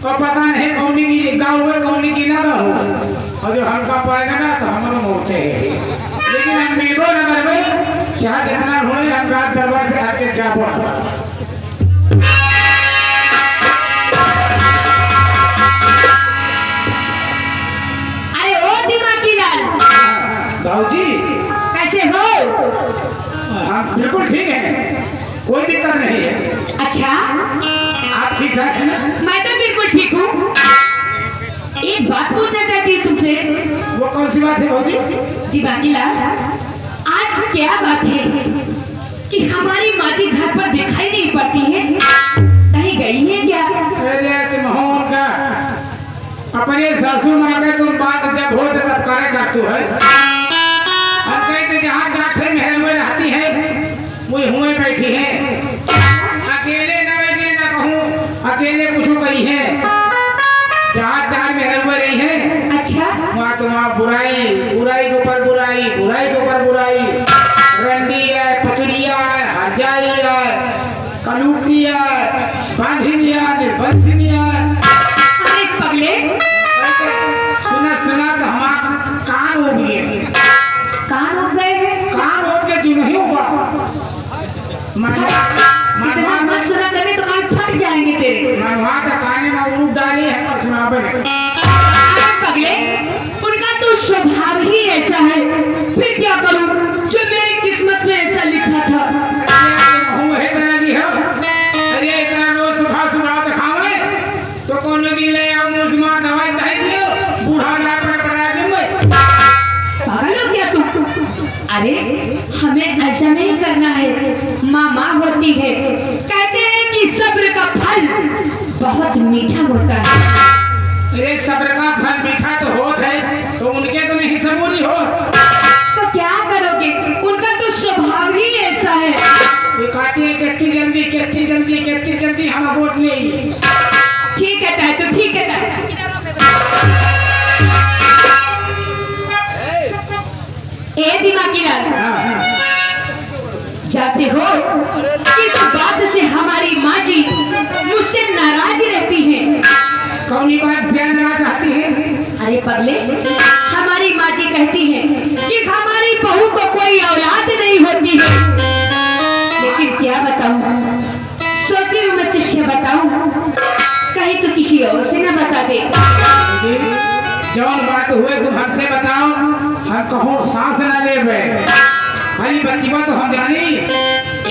और पता नहीं कौन की गाँव में कौन की ना गाँव और जो हल्का पाएगा ना तो हमारे मोर्चे है। लेकिन हम मीठो न कर भाई चाहे जितना हुए हम रात दरबार से आके जा पड़ा। अरे ओ दिमागी लाल भाऊजी कैसे हो? हाँ बिल्कुल ठीक है, कोई दिक्कत नहीं है। अच्छा आप ठीक ठाक हैं? मैं तो बिल्कुल ठीक हूँ। एक बात पूछना चाहती हूँ तुमसे। वो कौन सी बात है भाऊजी? दिमागी लाल आज क्या बात है कि हमारी माटी घर पर दिखाई नहीं पड़ती है, कहीं गई है क्या? अरे तुम हो क्या अपने ससुर माँ के तुम बात जब हो तब करेगा तू है। हम कहते जहाँ जाकर महल में रहती है वो हुए बैठी है, अकेले न बैठे न कहूँ अकेले कुछ कही है, जहाँ चार महल में रही है। अच्छा वहाँ तो वहाँ बुराई बुराई के ऊपर बुराई बुराई के ऊपर बुराई, रंडी है पचुरिया है हजाई है कलूटी है बांधिनी है निर्बंधिनी है। अरे पगले सुना सुना तो हमारा कान हो गए, कान हो गए हैं? कान हो के जो नहीं हुआ इतना मत सुना करने तो कान फट जाएंगे तेरे। वहाँ का काने में उड़ डाली है और सुना पगले उनका तो स्वभाव ही ऐसा है, फिर क्या करूं जो मेरी किस्मत में ऐसा लिखा था। अरे इतना रोज सुबह सुबह दिखावे तो कौन मिले मुझमा दवाई दे दियो बूढ़ा डॉक्टर करा दूंगा। पागल हो क्या तुम? अरे हमें ऐसा नहीं करना है, माँ माँ होती है, कहते हैं कि सब्र का फल बहुत मीठा होता है। अरे सब्र का फल मीठा तो होता है तो उनके तो नहीं सबूरी हो तो क्या करोगे? उनका तो स्वभाव ही ऐसा है। दिखाते हैं कितनी जल्दी हम वोट ले। ठीक है ताई, तो ठीक है ताई। ए दिमागी लाल जानते हो कि तो बात से हमारी माँ जी मुझसे नाराज रहती है। कौन बात ध्यान रखना चाहती है? अरे पगले हमारी माँ जी कहती है कि हमारी बहू को कोई औलाद नहीं होती है। लेकिन क्या बताऊं, सोचती हूँ मैं तुझसे बताऊं, कहीं तो किसी और से न बता दे। जौन बात हुए तुम हमसे बताओ, हम कहो सांस न ले खाली बतिबा तो हम जानी।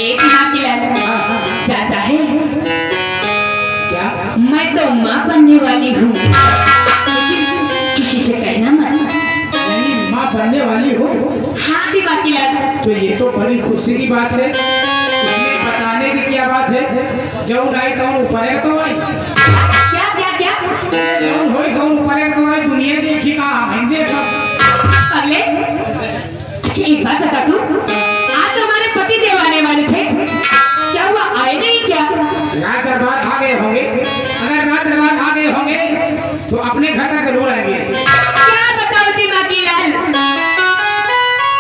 एक माँ की लाल जाता है क्या? मैं तो माँ बनने वाली हूँ, लेकिन किसी से कहना मत। यानी माँ बनने वाली हो? हाँ दिमाग की लाल। तो ये तो बड़ी खुशी की बात है, इसमें बताने की क्या बात है? जौन आई तो ऊपर है तो आई क्या क्या क्या? जौन होई तो ऊपर है तो आई, दुनिया देखी कहाँ हम देखा। पगले अच्छा एक बात बता तू, आज हमारे पति देव आने वाले थे, क्या हुआ आए नहीं क्या? रात दरबार आ गए होंगे, अगर रात दरबार आ गए होंगे तो अपने घर का जरूर आएंगे। क्या बताओ दिमागी लाल,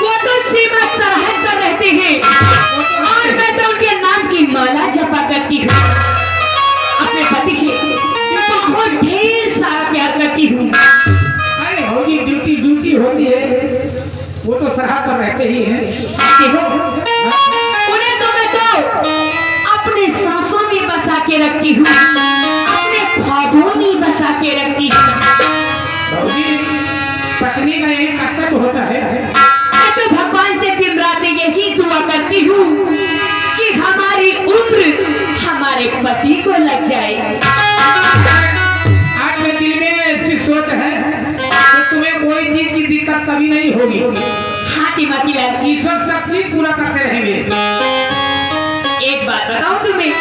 वो तो सीमा सरहद पर रहते हैं और मैं तो उनके नाम की माला जपा करती हूँ। अपने पति से बहुत ढेर सारा प्यार करती हूँ। अरे होगी ड्यूटी ड्यूटी होती है, वो तो सरहद पर रहते ही हैं। देखो उन्हें तो मैं तो अपने सांसों में बसा के रखती हूँ, अपने ख्वाबों में बसा के रखती हूँ। भाऊजी पत्नी का यही कर्तव्य होता है। मैं तो भगवान से दिन रात यही दुआ करती हूँ कि हमारी उम्र हमारे पति को लग जाए। आज में दिल में ऐसी सोच है कि तुम्हें कोई चीज की दिक्कत कभी नहीं होगी। हाँ दिमागी लाल, ईश्वर सब चीज पूरा करते रहेंगे। एक बात बताऊं तुम्हें,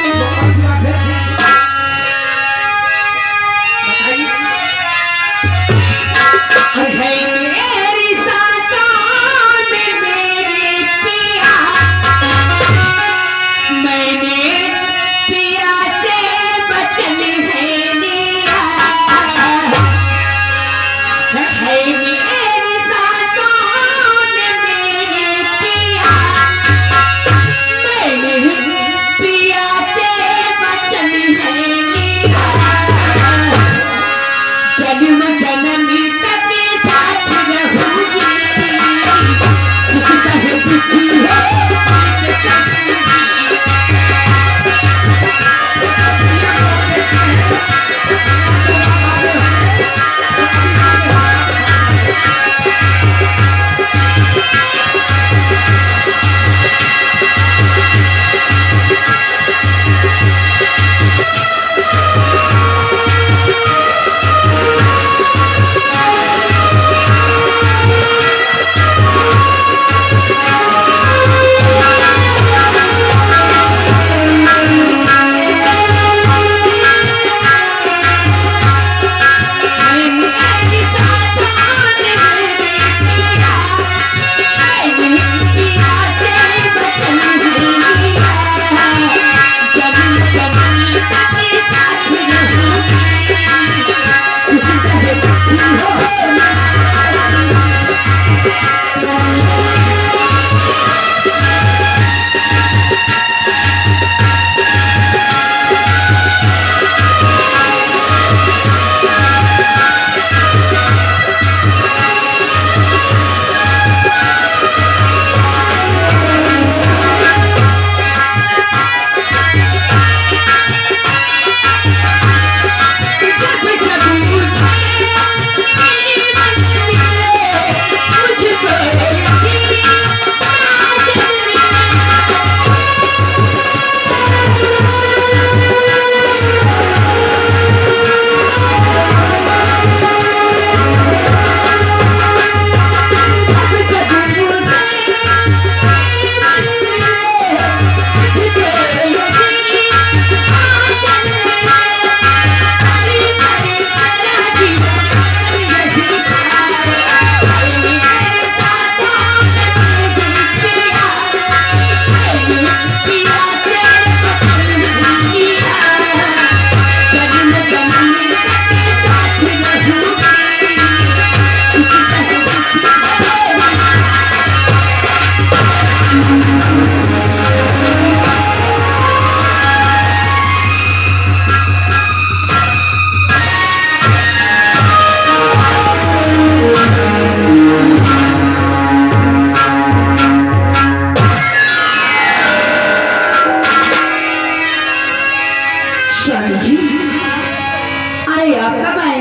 गए, आप कब आए?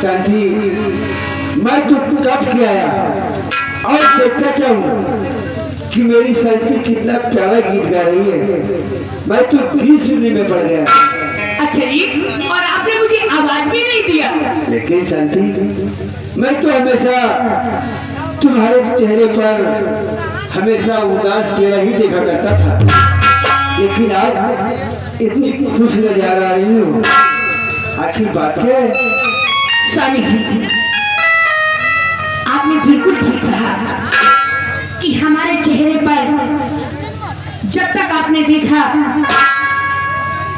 शांति, मैं तो कब के आया और देखता क्या हूँ कि मेरी शांति कितना प्यारा गीत गा रही है। मैं तो भी सुनने में पड़ गया। अच्छा जी, और आपने मुझे आवाज भी नहीं दिया। लेकिन शांति, मैं तो हमेशा तुम्हारे चेहरे पर हमेशा उदास चेहरा ही देखा करता था, लेकिन आज इतनी खुश नजर आ रही हूँ। आखिर बात क्या है? स्वामी जी, आपने बिल्कुल ठीक कहा कि हमारे चेहरे पर जब तक आपने देखा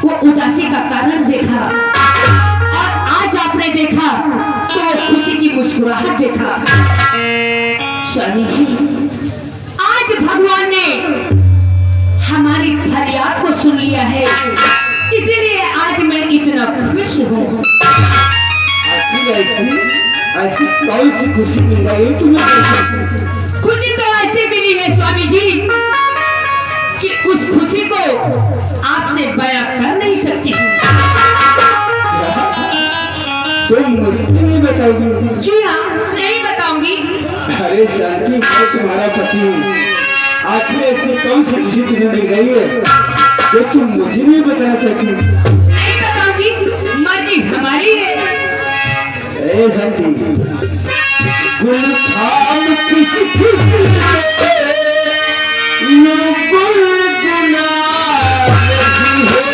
वो उदासी का कारण देखा, और आज आपने देखा तो वो खुशी की मुस्कुराहट देखा। स्वामी जी, आज भगवान ने हमारी फरियाद को सुन लिया है, इसीलिए आज मैं इतना खुश हूँ। ऐसी कौन सी खुशी मिल गई तुम्हें? खुशी तो ऐसे मिली है स्वामी जी कि उस खुशी को आपसे बयां कर नहीं सकती। तुम मुझसे नहीं बताओगी? जी हाँ, नहीं बताऊंगी। अरे शांति, मैं तुम्हारा पति हूँ। आखिर ऐसी कौन सी खुशी तुम्हें मिल गई है जो तुम मुझे नहीं बताना चाहती? नहीं बताऊंगी, मर्जी हमारी है। ए शांति, गुल थाम किसी खुशी से, ये गुल गुलाब नहीं है।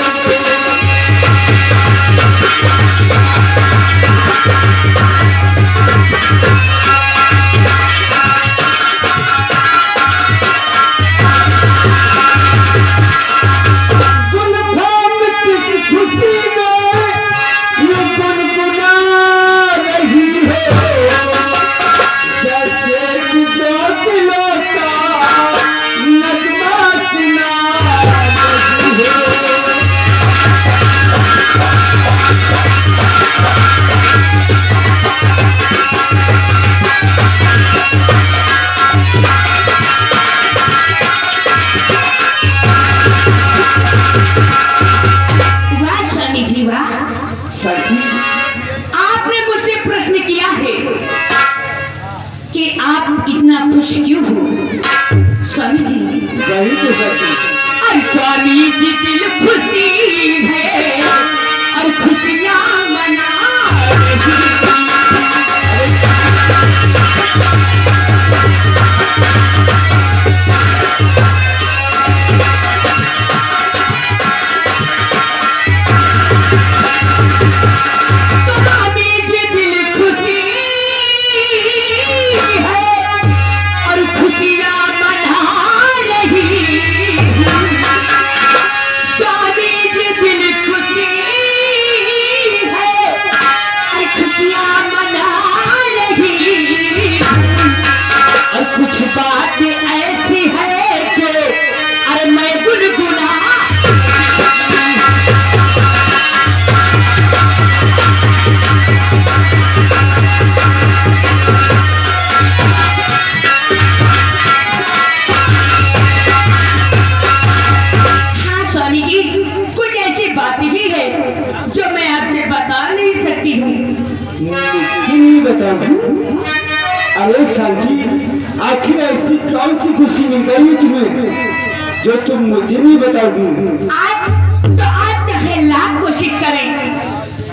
आपने मुझसे प्रश्न किया है कि आप इतना खुश क्यों हो? स्वामी जी, वही तो सच। और स्वामी जी दिल खुशी है और खुशियाँ मना कुछ बात ऐसी है जो अरे मैं गुनगुना हाँ स्वामी जी, कुछ ऐसी बातें भी है जो मैं आपसे बता नहीं सकती हूँ। नहीं बताऊँ? अरे शांति, आखिर ऐसी कौन सी खुशी मिल गई तुम्हें जो तुम मुझे नहीं बताओगी? आज चाहे लाख कोशिश करें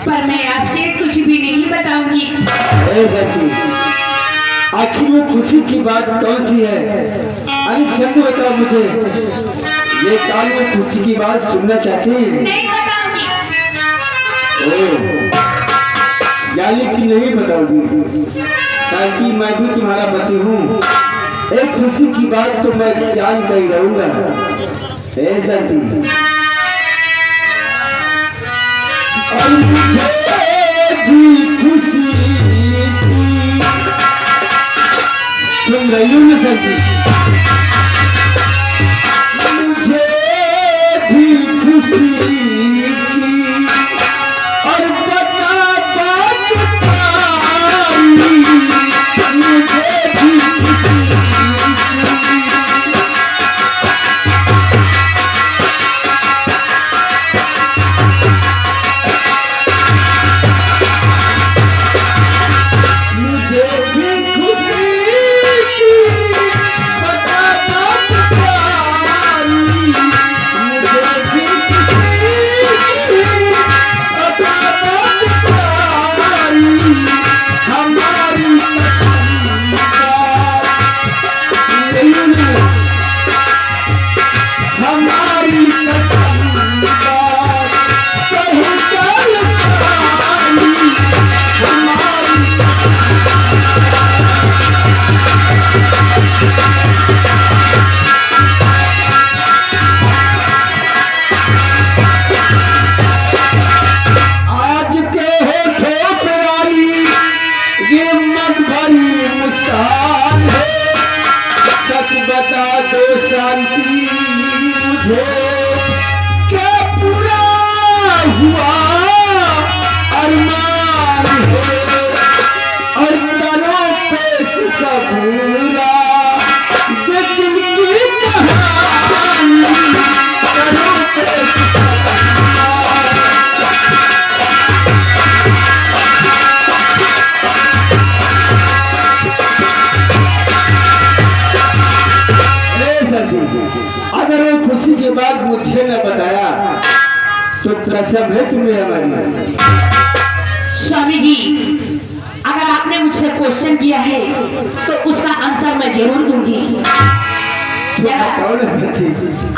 पर मैं आपसे कुछ भी नहीं बताऊंगी। अरे शांति, आखिर वो खुशी की बात कौन सी है? अरे जल्दी बताओ मुझे। ये काल वो खुशी की बात सुनना चाहती है। नहीं बताऊंगी। यानी कि नहीं बताओगी? शांति, मैं भी तुम्हारा पति हूँ। एक खुशी की बात तो मैं जान कर ही रहूंगा। शांति, और मुझे भी खुशी थी। सुन रही हूँ ना शांति? मुझे भी खुशी थी और बता बात मुझे क्या पूरा हुआ अरमान है और करो पेश सबूरा जो दिल की कहानी करो पेश अगर वो खुशी के बाद मुझे न बताया तो कसम है तुम्हें हमारी। स्वामी जी, अगर आपने मुझसे क्वेश्चन किया है तो उसका आंसर मैं जरूर दूंगी।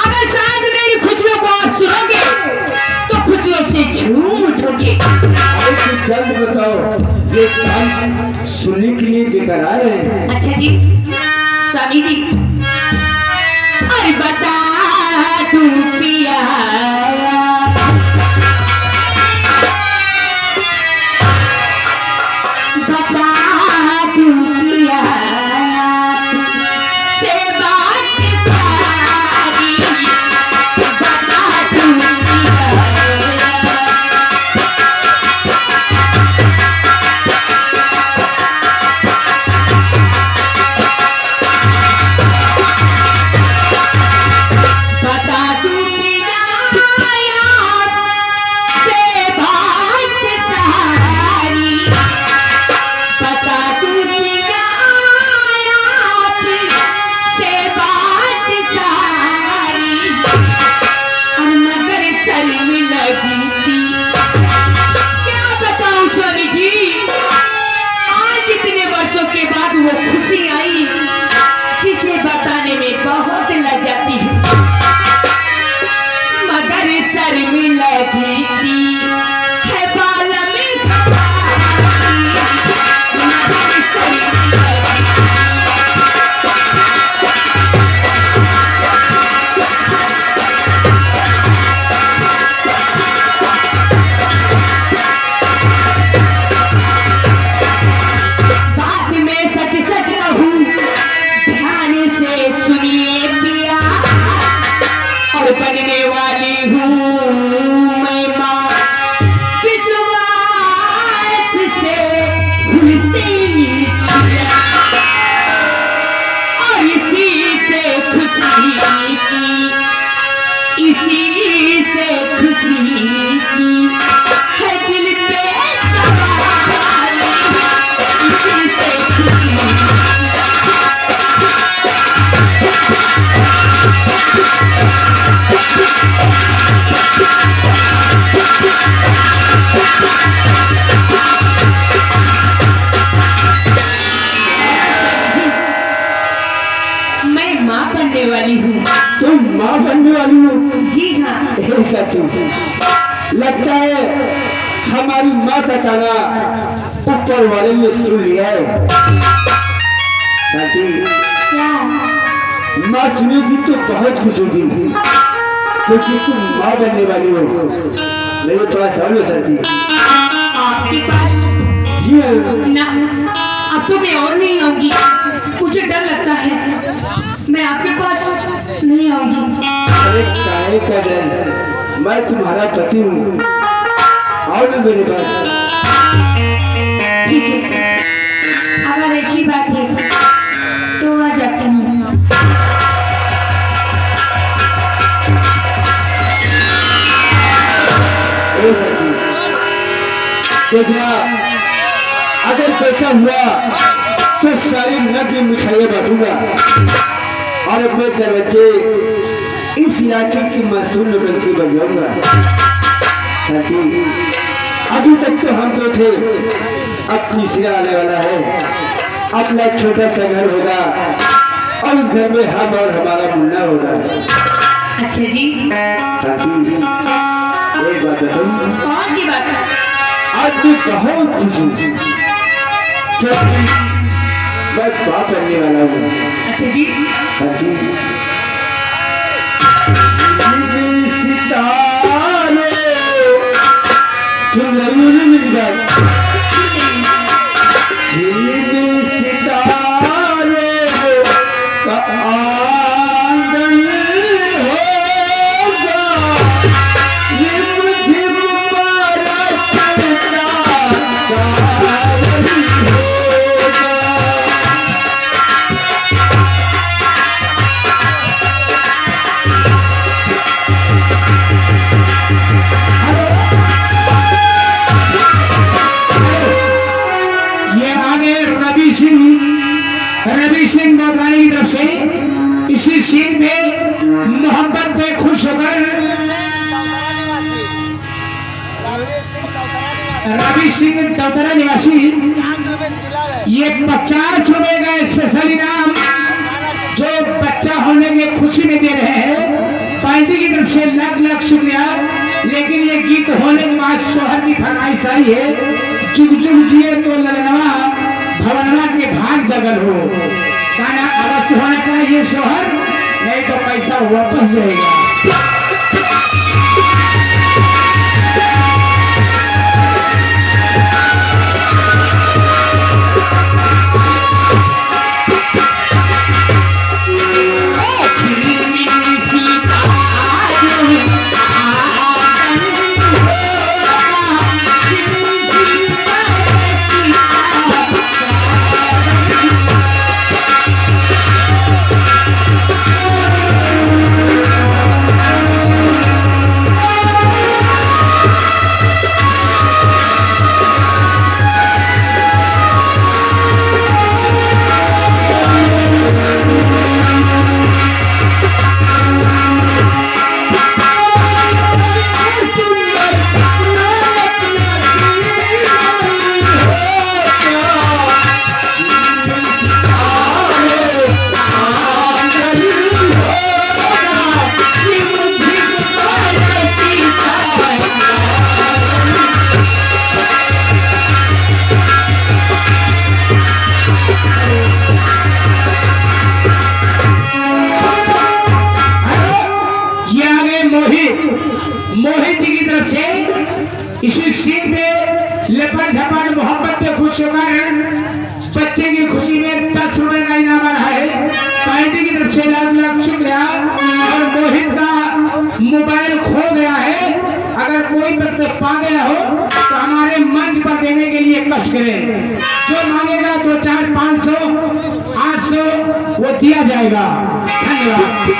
अगर शायद मेरी खुशियों को आप सुनोगे तो खुशियों से झूम उठोगे। जल्द बताओ, ये सुनने के लिए बेकरार है। अच्छा जी, स्वामी जी, अरे बता तू पिया लगता है हमारी माँ का गाना ऊपर वाले ने सुन लिया है। माँ सुनेगी तो बहुत खुश होगी क्योंकि तुम माँ बनने वाली हो। मेरे थोड़ा समझो साथी। आपके पास जी ना, अब तो मैं और नहीं आऊंगी, मुझे डर लगता है, मैं आपके पास नहीं आऊंगी। अरे काहे का डर, मैं तुम्हारा पति हूँ, आओ ना मेरे पास। ठीक है, अगर ऐसी बात है तो आ जाती हूँ। देखना, अगर पैसा हुआ तो सारी नकली मिठाइयाँ बांटूंगा और अपने दरवाजे इस इलाके की मशहूर नौकरी बन जाऊंगा। अभी तक तो हम दो थे, अब तीसरा आने वाला है। अपना छोटा सा घर होगा और उस घर में हम और हमारा मुन्ना होगा। अच्छा जी, एक बात बताऊं, कौन सी बात? आज भी बहुत खुश हूँ क्योंकि मैं बाप बनने वाला हूँ। अच्छा जी, सितारे सुनूर मिल जाए, सितारे का आंगन हो मौलानी की तरफ से इसी सीन में मोहब्बत पे खुश होकर रवि सिंह दौतरा निवासी ये 50 रुपए का स्पेशल इनाम जो बच्चा होने की खुशी में दे रहे हैं पार्टी की तरफ से लाख लाख शुक्रिया। लेकिन ये गीत होने के बाद शोहर की फरमाइश आई है, जुग जुग जिए तो ललनवा भवनवा के भाग जगल हो, गाना अवश्य होना चाहिए शोहर, नहीं तो पैसा वापस जाएगा। मोहित जी की तरफ से इसी सीन पे लपट झपट मोहब्बत पे खुश होकर बच्चे की खुशी में 10 रुपए का इनाम आया है। पार्टी की तरफ से लाख लाख शुक्रिया। और मोहित का मोबाइल खो गया है, अगर कोई बच्चा पा गया हो तो हमारे मंच पर देने के लिए कष्ट करें, जो मांगेगा 2, 4, 500, 800 वो दिया जाएगा। धन्यवाद।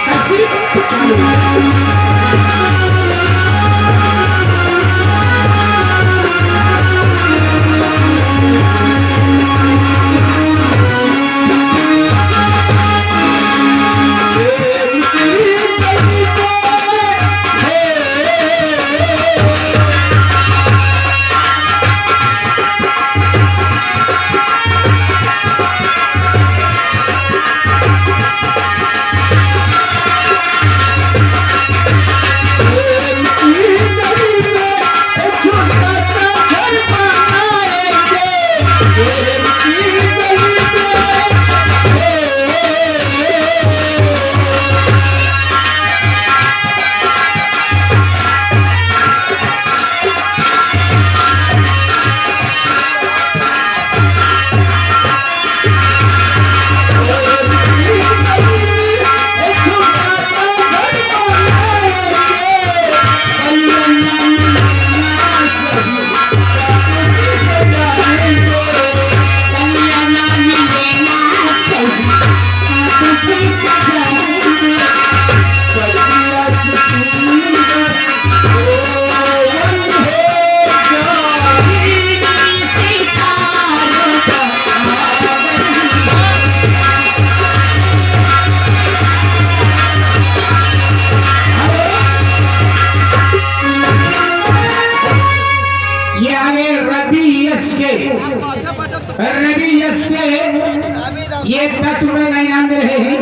ये 10 रुपए का इनाम दे रहे हैं।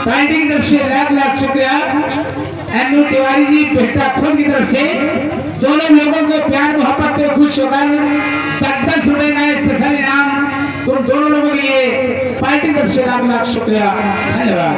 पार्टी की तरफ से लाख लाख शुक्रिया। एनु तिवारी जी बेटा खुद की तरफ से दोनों लोगों को प्यार मोहब्बत पे खुश होकर 10 रुपए का स्पेशल इनाम तुम दोनों लोगों के लिए पार्टी की तरफ से लाख लाख शुक्रिया। धन्यवाद।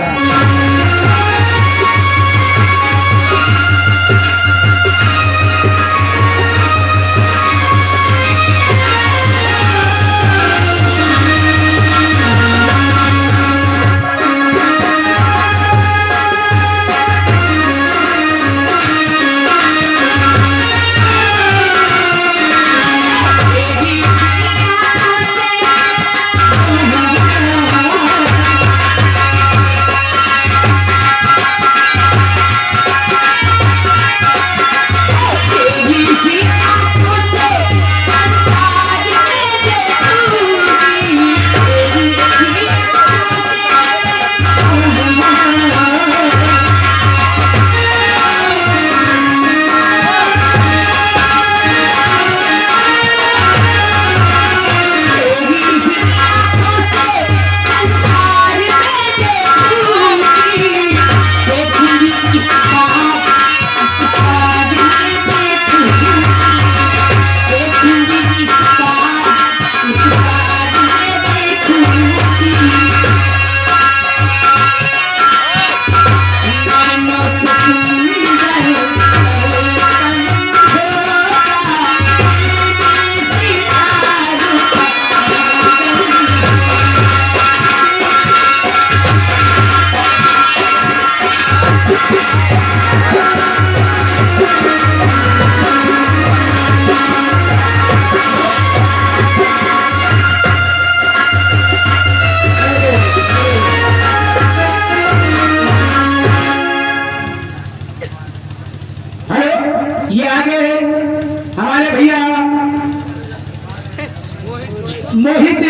मोहित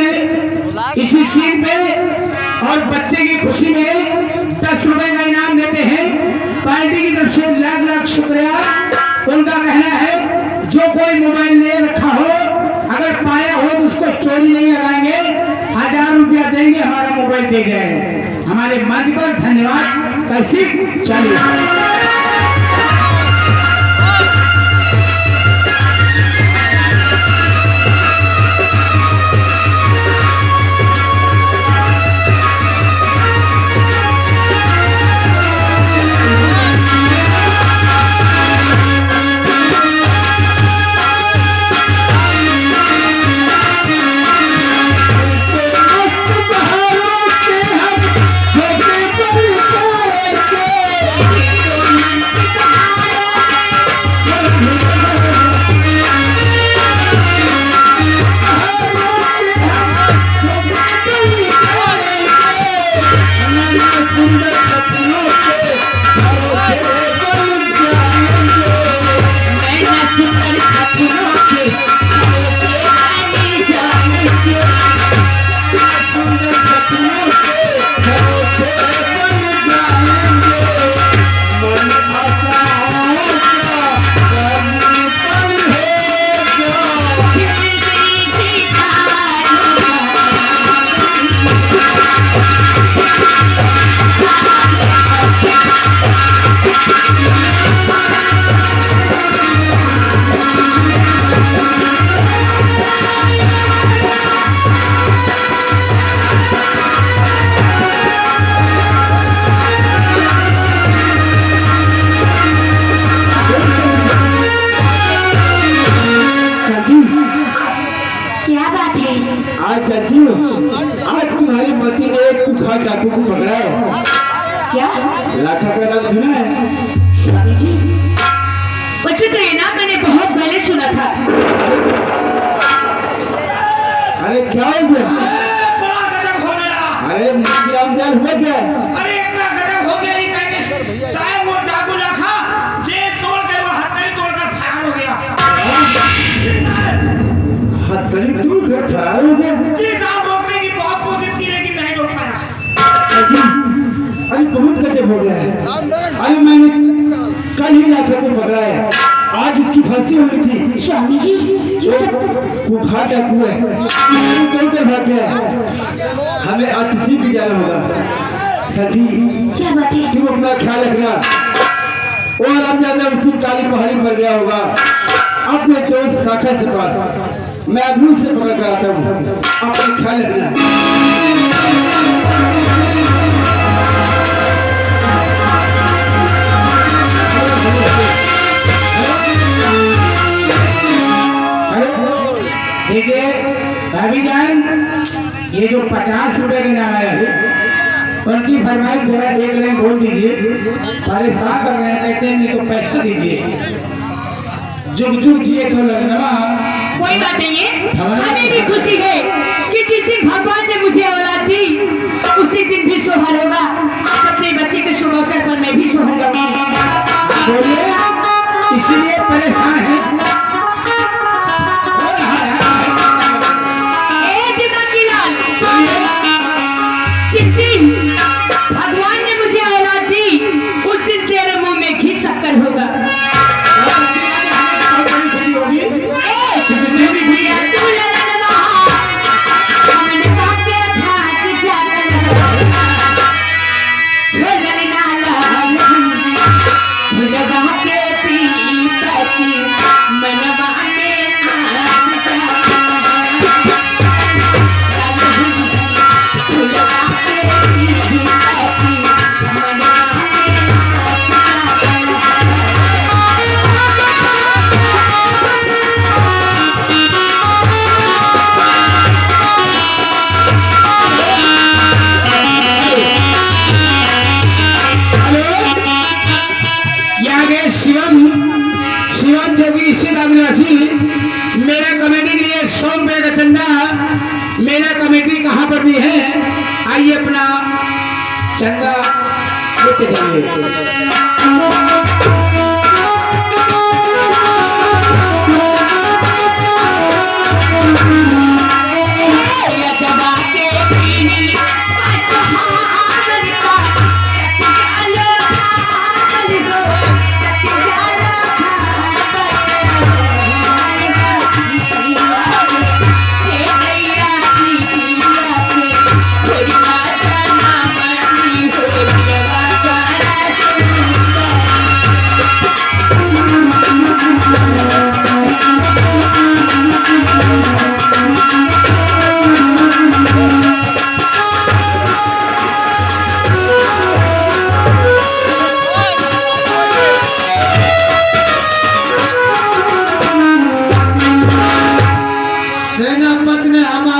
इसी सीन पे और बच्चे की खुशी में 10 रुपए का इनाम देते हैं। पार्टी की तरफ से लाख लाख शुक्रिया। उनका कहना है जो कोई मोबाइल ले रखा हो अगर पाया हो तो उसको चोरी नहीं लगाएंगे, 1000 रुपया देंगे, हमारा मोबाइल दे जाएंगे। हमारे मंच पर धन्यवाद। कैसी चलिए आज तुम्हारी पति ने एक कुख्यात डाकू को पकड़ा है। क्या? लाठा का नाम सुना है? स्वामी जी, वैसे तो ये नाम मैंने बहुत पहले सुना था। अरे क्या हो गया? बड़ा गजब हो गया। अरे रामदयाल हुआ क्या? अरे इतना गजब हो गया ये कहने साहब वो डाकू रखा जेब तोड़ के वो हथकड़ी तोड़कर फरार हो गया। हथकड़ी तोड़कर फरार हो गया? जी साहब रोकने की बहुत कोशिश की लेकिन नहीं रोक पाया। अरे बहुत गजब हो गया है। अरे मैंने कल ही लाठा को पकड़ा है, आज उसकी फांसी होनी थी। स्वामी जी, ये सब कुख्यात डाकू है, तोड़कर भाग गया। हमें आज किसी भी जाना होगा। सती क्या बात है? तुम अपना ख्याल रखना। और हम ज्यादा उसी काली पहाड़ी पर गया होगा अपने दोस्त शाखा से पास। मैं अभी से पकड़ कर आता हूँ, अपना ख्याल रखना। देखिए भाभी जान, ये जो 50 रुपए के नाम आया है उनकी फरमाइश जरा एक लाइन बोल दीजिए। परेशान कर रहे हैं, कहते हैं नहीं तो पैसा दीजिए। जुग जुग जिए तो लगना। कोई बात नहीं है, हमें भी खुशी है कि जिस दिन भगवान ने मुझे औलाद दी उसी दिन भी सोहर होगा। आज अपने बच्चे के शुभ अवसर पर मैं भी सोहर गाऊंगी। बोलिए, इसीलिए परेशान है। जिस दिन भगवान ने मुझे औलाद दी उस दिन तेरे मुंह में घी शक्कर होगा। मेरा कमेटी के लिए 100 रुपए का चंदा। मेरा कमेटी कहाँ पर भी है, आइए अपना चंदा लेते जाइए।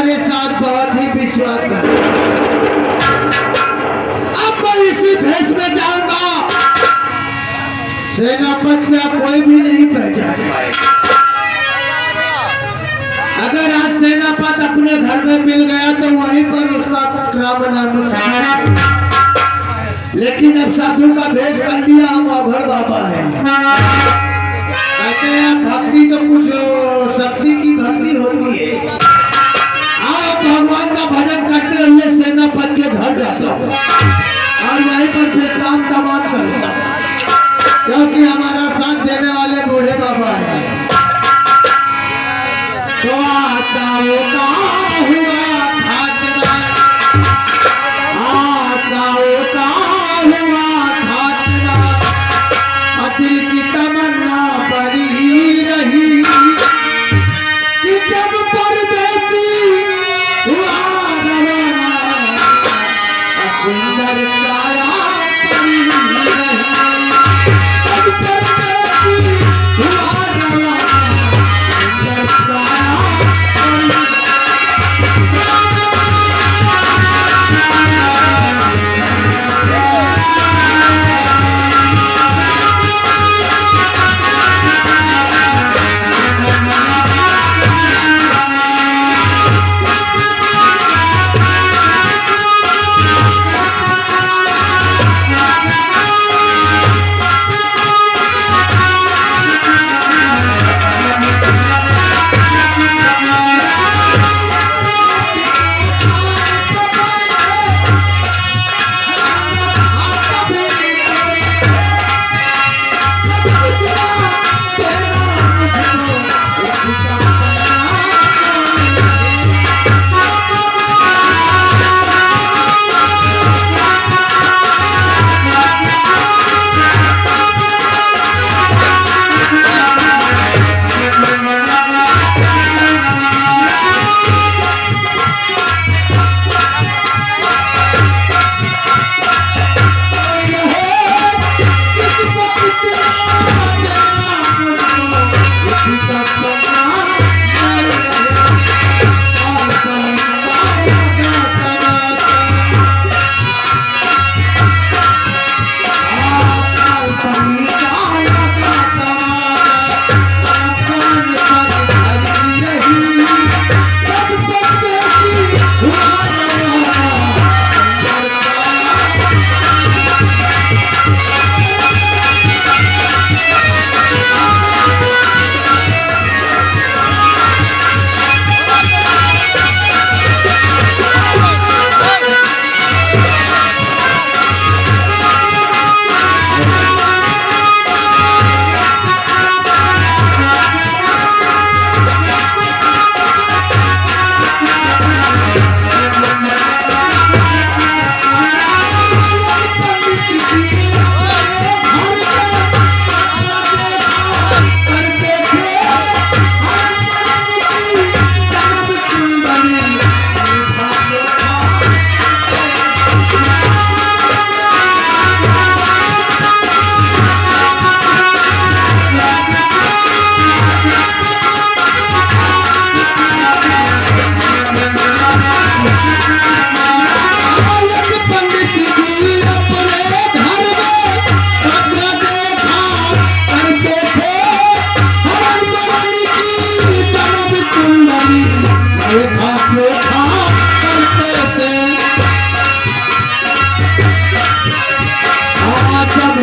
तुम्हारे साथ बहुत ही विश्वास कर, अब मैं इसी भेष में जाऊंगा, सेनापति या कोई भी नहीं पहचान पाएगा। अगर आज सेनापति अपने घर में मिल गया तो वहीं पर उसका नाम नाम, लेकिन अब साधु का भेष कर लिया, हम अभड़ बाबा है। कहते हैं भक्ति तो कुछ शक्ति की भक्ति होती है। आप भगवान का भजन करते हुए सेनापति के घर जाता हूँ और वहीं पर फिर काम तमाम करता, क्योंकि हमारा साथ देने वाले बूढ़े बाबा है। तो आशाओं का हुआ खात्मा, आशाओं का हुआ खात्मा, दिल की तमन्ना बड़ी रही कि जब परदेसी हुआ रवाना, सुंदर काया परी रही, जब परदेसी हुआ रवाना, सुंदर काया परी।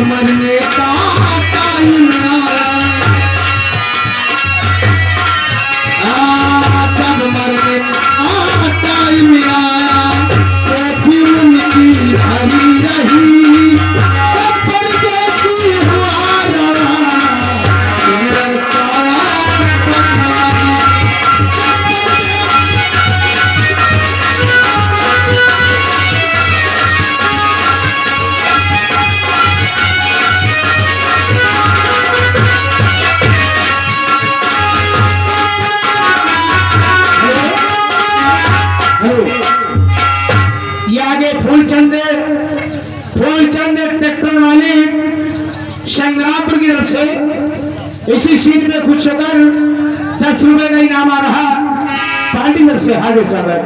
मरने का टाइम आया, जब मरने का टाइम आया तो फिर उनकी हरी रही, तब परदेसी हुआ रवाना, सुंदर काया परी। ये आगे फूलचंद ट्रैक्टर वाली संग्रामपुर की तरफ से इसी सीट में खुद होकर 10 रुपए का इनाम आ रहा। पार्टी तरफ से हार्दिक स्वागत।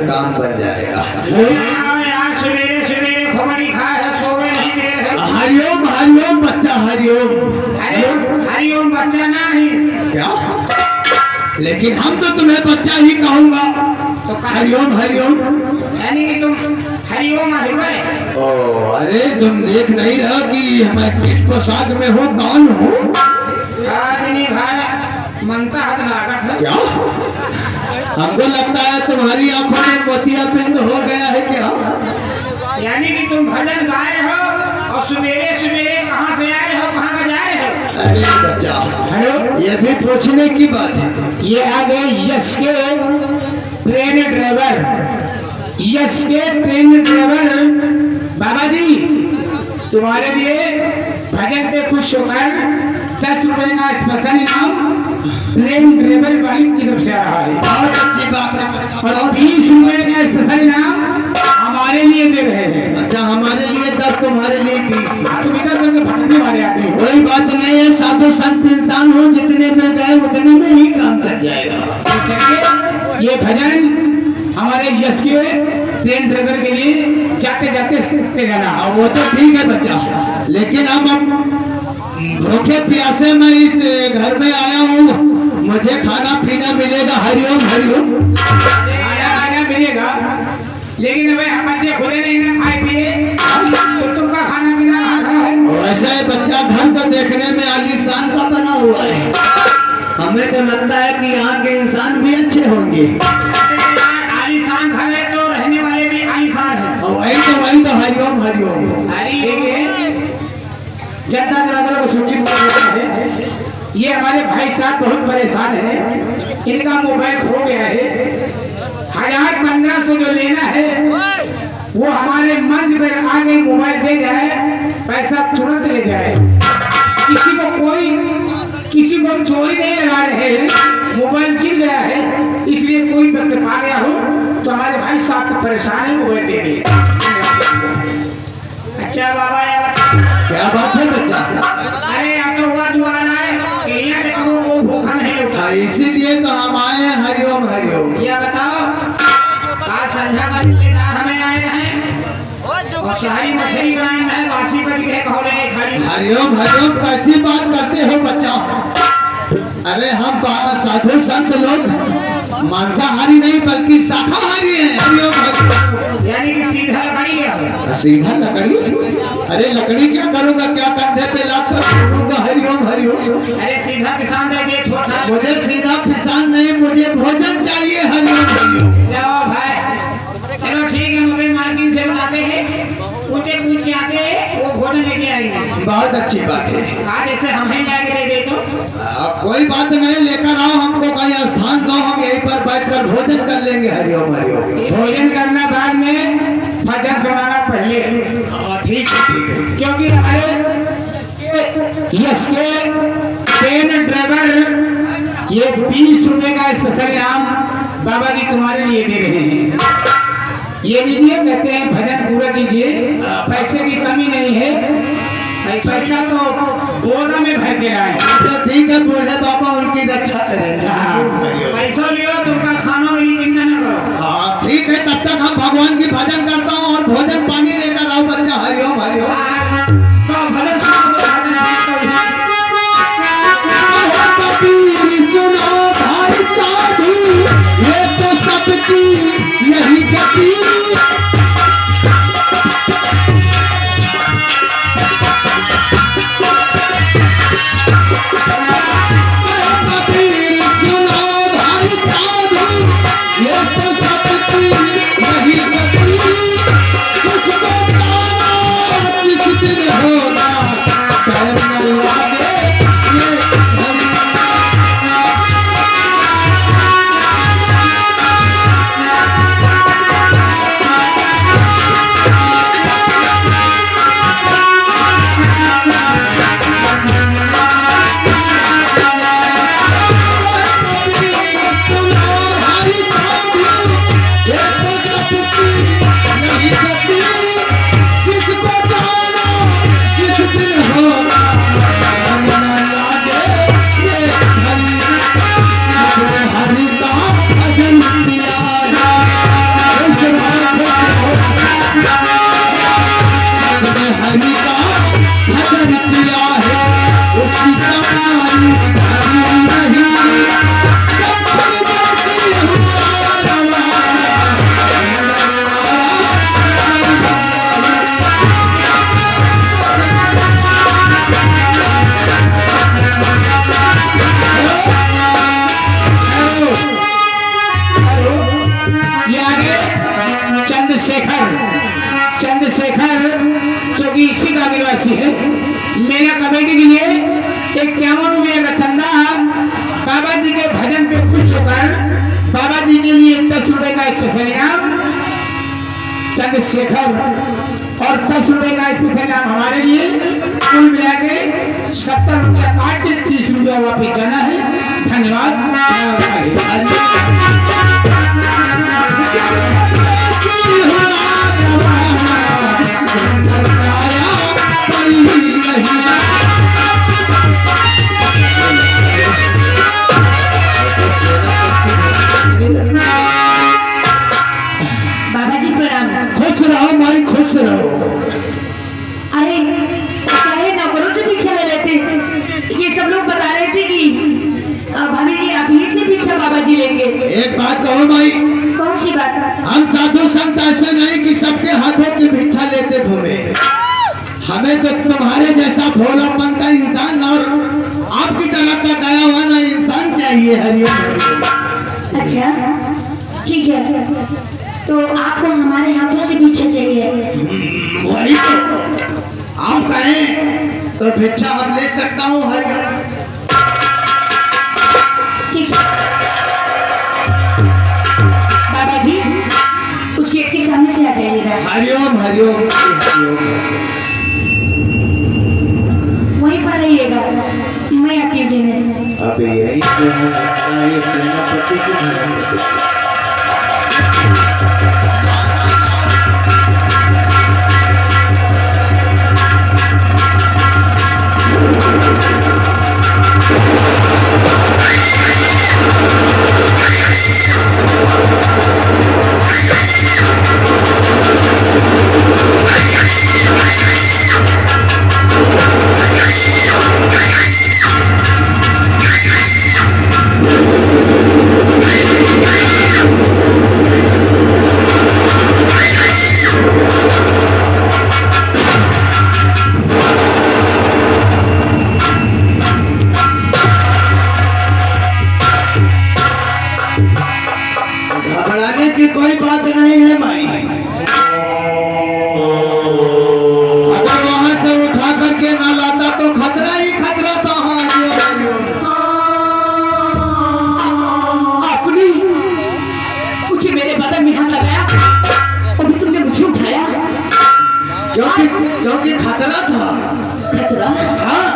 काम बन जाएगा। यार सवेरे सवेरे खबड़ी खाए है, सोवे नहीं दे है। हरिओम हरिओम बच्चा हरिओम। हरिओम बच्चा नहीं क्या? लेकिन हम तो तुम्हें बच्चा ही कहूँगा। तो हरिओम हरिओम यानी कि तुम हरिओम हरिओम। ओ अरे तुम देख नहीं रहो कि मैं किस पोशाक में हूँ, कौन हूँ? आदमी भाई मनता हाथ लागत है। क्या हमको लगता है तुम्हारी आंखों में मोतियाबिंद हो गया है क्या? यानी कि तुम भजन गाए हो और सवेरे सवेरे कहाँ से आए हो, कहाँ का जाए हो? अरे बच्चा हेलो, ये भी पूछने की बात है। ये आ गए यश के ट्रेन ड्राइवर। यश के ट्रेन ड्राइवर बाबा जी, तुम्हारे लिए भजन पे खुश होकर 10 रुपए का स्पेशल इनाम ट्रेन ड्राइवर वाली की तरफ से आ रहा है। बहुत अच्छी बात है। और 20 रुपए का स्पेशल इनाम हमारे लिए दे रहे हैं। अच्छा हमारे लिए 10, तुम्हारे लिए 20। तुम इधर करके भटकने वाले आते हो। कोई बात नहीं है, साधु संत इंसान हो, जितने में गए उतने में ही काम चल जाएगा। चलिए, ये भजन हमारे यश के ट्रेन ड्राइवर के लिए जाते जाते सीखते जाना। हाँ, वो तो ठीक है बच्चा, लेकिन अब भूखे प्यासे मैं इस घर में आया हूँ, मुझे खाना पीना मिलेगा। हरिओम हरिओम। आना मिलेगा, लेकिन भाई हम बच्चे खुले नहीं ना खाए पिए, तो तुमका खाना पीना कहाँ है? वैसे बच्चा घर तो देखने में आलीशान का बना हुआ है। हमें तो लगता है कि यहाँ के इंसान भी अच्छे होंगे। आलीशान घर है तो रहने वाले भी आलीशान है। और वही तो हरिओम हरिओम। जनता जनार्दन को सूचित करना है, ये हमारे भाई साहब बहुत परेशान हैं। इनका मोबाइल खो गया है। 1000-1500 जो लेना है वो हमारे मंच पर आगे मोबाइल दे जाए, पैसा तुरंत ले जाए। किसी को चोरी नहीं लगा रहे, मोबाइल गिर गया है, इसलिए कोई व्यक्ति पा गया हो तो हमारे भाई साहब को परेशान है, मोबाइल दे दिए। अच्छा बाबा क्या बात है बच्चा? अरे अब तो हुआ दुआरा है कि यहाँ पे कबो वो भूखा नहीं उठा। इसीलिए तो हम आए हैं। हरिओम हरिओम। ये बताओ आज संध्या का रिश्तेदार हमें आए हैं और सारी मछली बनाए हैं, वासी बच गए खौले खड़ी। हरिओम हरिओम कैसी बात करते हो बच्चा? अरे हम साधु संत लोग मांसाहारी नहीं बल्कि शाकाहारी हैं। हरिओम हरिओम। यानी कि सीधा लकड़ी है। सीधा लकड़ी? अरे लकड़ी क्या करूँगा, क्या कंधे पे लाद कर करूँगा? हरिओम हरिओम। अरे सीधा किसान दे थोड़ा। मुझे सीधा किसान नहीं, मुझे भोजन चाहिए। हरिओम हरिओम। जाओ भाई, चलो ठीक है, मोबाइल मार्केट से बुलाते हैं, पूछे पूछ आते हैं बहुत अच्छी बात है। आज ऐसे हम ही जाके दे दे तो कोई बात नहीं, लेकर आओ हमको कहीं स्थान दो, हम यहीं पर बैठकर भोजन कर लेंगे। हरिओम हरिओम। भोजन करना बाद में, भजन सुनाना पहले। ठीक है ठीक है। क्योंकि हमारे यश के ट्रेन ड्राइवर ये 20 रुपए का स्पेशल नाम बाबा जी तुम्हारे लिए दे रहे हैं। ये लीजिए, कहते हैं भजन पूरा कीजिए, पैसे की कमी नहीं है, पैसा तो बोरा में भर के आए। तो ठीक है, बोले बाबा उनकी रक्षा करेंगे। पैसा लियो तो उनका खाना वाली चिंता न करो। हाँ ठीक है, तब तक हम भगवान की भजन करता हूँ और भोजन पानी लेकर आओ बच्चा। हरिओम हरिओम। तो भले सुनो भाई साधु, ये तो सबकी यही गति। चंद्रशेखर जो कि इसी का आदिवासी है, मेरा कमेटी के लिए 51 रुपये का चंदा बाबा जी के भजन पे खुश होकर बाबा जी के लिए 10 रुपए का स्पेशल इनाम चंद्रशेखर और 10 रुपए का स्पेशल इनाम हमारे लिए, कुल मिला के 70 रुपया काट के 30 रुपया वापिस जाना है। धन्यवाद। बाबा जी प्रणाम। खुश रहो माई, खुश रहो। अरे सारे नौकरों से पीछे ले लेते, ये सब लोग बता रहे थे कि भाभी जी अभी से पीछे बाबा जी लेंगे। एक बात कहो माई, कौन सी बात? हम साधु संत ऐसे नहीं कि सबके हाथों की भिक्षा लेते घूमे। हमें तो तुम्हारे जैसा भोलापन का इंसान और आपकी तरह का दया वाला इंसान चाहिए। हरिओम। अच्छा ठीक है, तो आपको हमारे हाथों से पीछे चाहिए। वही तो, आप कहें तो भिक्षा हम ले सकता हूँ। हरिओम। ठीक है बाबा जी, उस गेट के सामने से आ जाइएगा। हरिओम हरिओम हरिओम। वहीं पर रहिएगा, मैं आती हूँ देने। अब यही से है सेनापति की धर्म। खतरा? हाँ,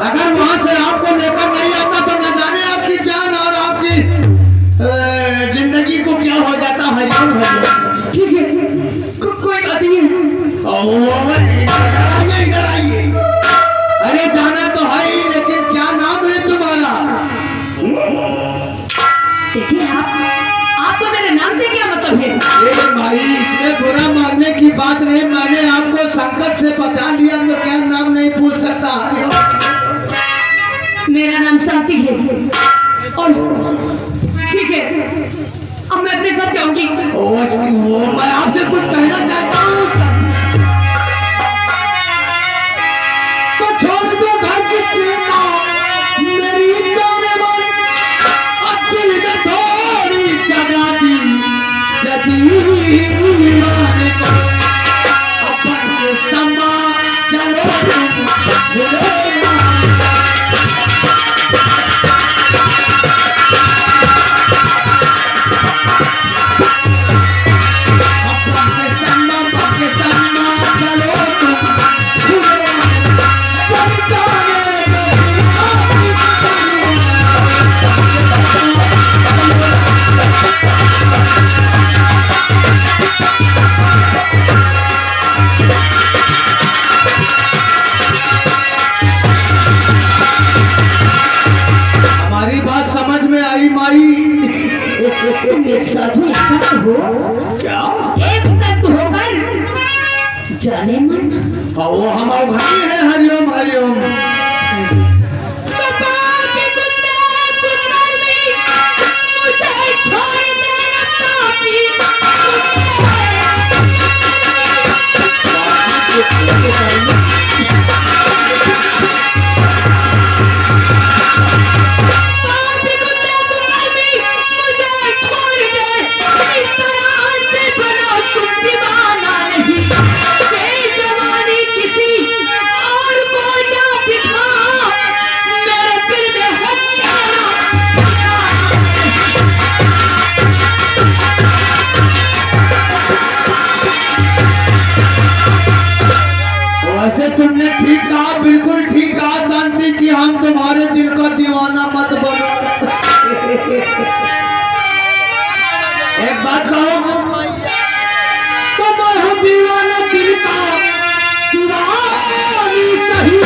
अगर वहां से आपको लेकर नहीं आता तो न जाने आपकी जान और आपकी जिंदगी को क्या हो जाता है। ठीक है, कोई बात नहीं है। इधर आइए। अरे जाना तो है ही, लेकिन क्या नाम है तुम्हारा? देखिए आपको मेरे नाम से क्या मतलब है? अरे भाई, इसमें बुरा मानने की बात नहीं, मैंने आपको संकट से बचा लिया तो क्या नाम नहीं पूछ सकता? मेरा नाम शांति है और ठीक है, अब मैं अपने घर जाऊंगी। मैं आपसे कुछ कहना चाहता हूँ। तो छोड़ दो घर की चिंता, मेरी जाने वाली अब दिल में थोड़ी जगह दी, यदि माने तो अपन के समा चलो भूले ना। हमारी बात समझ में आई माई? तुम एक साधु संत हो क्या? एक संत होकर जाने मन वो हमारे भाई है। हरिओम हरिओम। वैसे तुमने ठीक कहा, बिल्कुल ठीक कहा शांति कि हम तुम्हारे दिल का दीवाना मत बनो। एक बात कहो, तो मैं हूँ दीवाना दिल का, दीवानी सही,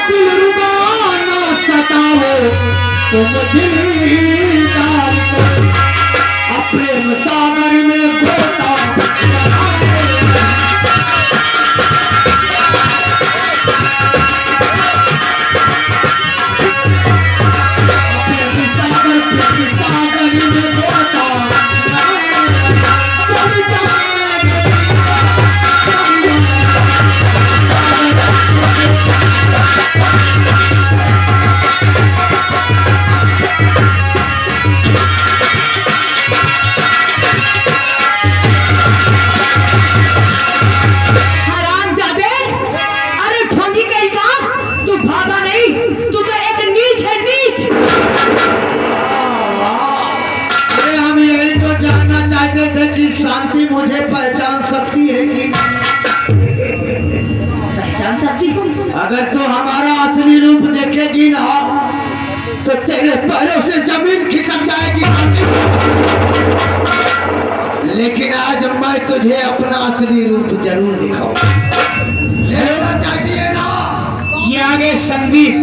दिल रुबा ना सताओ तुम दिलदार को, प्रेम सागर में गोता शांति मुझे पहचान सकती है कि पहचान सकती हूँ? अगर तो हमारा असली रूप देखेगी ना तो तेरे पैरों से जमीन खिसक जाएगी। लेकिन आज मैं तुझे अपना असली रूप जरूर दिखाऊंगा। लेना चाहिए ना? ये आगे संदीप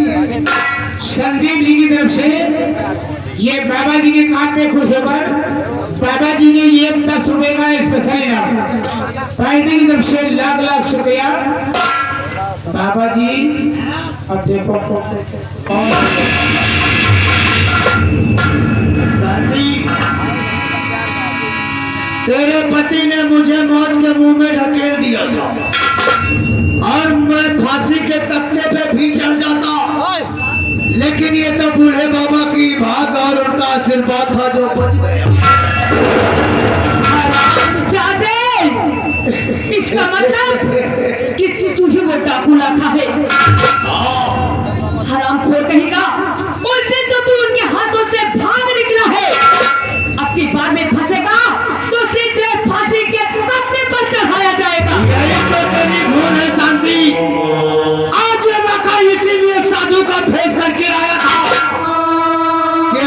जी की तरफ से ये बाबा जी के कान पे खुश होकर बाबा जी ने ये 10 रुपए का स्पेशल इनाम पार्टी की तरफ से लाख लाख शुक्रिया बाबा जी। अब देखो तेरे पति ने मुझे मौत के मुंह में ढकेल दिया था और मैं फांसी के तख्ते पे भी चढ़ जाता, लेकिन ये तो बूढ़े बाबा की भाग और उनका आशीर्वाद था जो बच गया। इसका मतलब कि तुझे वो डाकू लखा